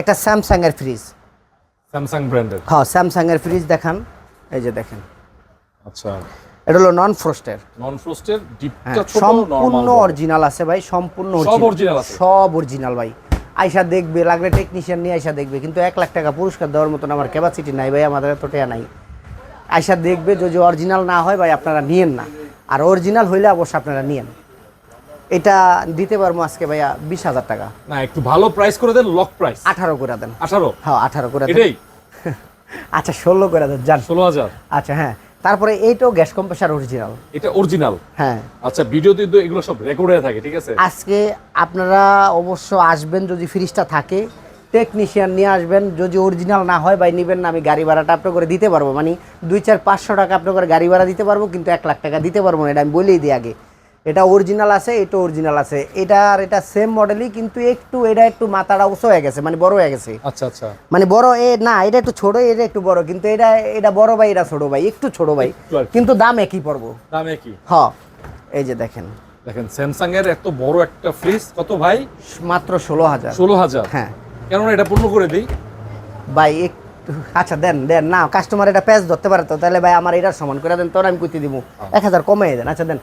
একটা স্যামসাং এর fridge, Samsung ব্র্যান্ডের। হ্যাঁ স্যামসাং এর ফ্রিজ দেখান, এই যে দেখেন, আচ্ছা, এটা হলো নন ফ্রস্টের, নন ফ্রস্টের, ডিপটা ছোট, সম্পূর্ণ নরমাল, অরিজিনাল আছে ভাই, সম্পূর্ণ সব অরিজিনাল আছে, সব অরিজিনাল ভাই। আয়সা দেখবে, লাগলে টেকনিশিয়ান নিয়ে আয়সা দেখবে, কিন্তু 1 লাখ টাকা পুরস্কার দেওয়ার মতন আমার ক্যাপাসিটি নাই ভাই, আমাদের এত টাকা নাই। আয়সা দেখবে, যদি অরিজিনাল না হয় ভাই আপনারা নিয়েন না, আর অরিজিনাল হইলে অবশ্যই আপনারা নিয়েন। এটা দিতে পারবো আজকে ভাইয়া 20,000 টাকা। না একটু ভালো প্রাইস করে দেন, লক প্রাইস 18 করে দেন। 18? হ্যাঁ 18 করে দেন। এটাই আচ্ছা 16 করে দেন জান। 16,000? আচ্ছা হ্যাঁ, তারপরে এইটাও গ্যাস কম্প্রেসার অরিজিনাল। এটা অরিজিনাল? হ্যাঁ। আচ্ছা, ভিডিওতে তো এগুলো সব রেকর্ড হয়ে থাকে, ঠিক আছে? আজকে আপনারা অবশ্য আসবেন, যদি ফ্রিজটা থাকে টেকনিশিয়ান নিয়ে আসবেন, যদি অরিজিনাল না হয় ভাই নিবেন না, আমি গাড়ি ভাড়াটা আপনার করে দিতে পারবো, মানে 2-4-500 টাকা আপনার করে গাড়ি ভাড়া দিতে পারবো, কিন্তু 1 লাখ টাকা দিতে পারবো না, এটা আমি বলেই দিই আগে। এটা অরিজিনাল আছে, এটা অরিজিনাল আছে, এটা আর এটা সেম মডেলই, কিন্তু এটা একটু মাথাটা উঁচু হয়ে গেছে, মানে বড় হয়ে গেছে। আচ্ছা আচ্ছা, মানে বড় না, এটা একটু ছোট, এটা একটু বড়, কিন্তু এটা বড় ভাই, এটা ছোট ভাই, একটু ছোট ভাই, কিন্তু দাম একই পড়বো। দাম একই? হ্যাঁ, এই যে দেখেন স্যামসাং এর এত বড় একটা ফ্রিজ কত ভাই? মাত্র 16,000। 16,000? হ্যাঁ কেন এটা পূর্ণ করে দেই ভাই, একটু আচ্ছা দেন না, কাস্টমার এটা প্যাচ ধরতে পারে তো, তাহলে ভাই আমার এটার সমান করে দেন, তোর আমি কইতে দিব 1,000 কমাই দেন। আচ্ছা দেন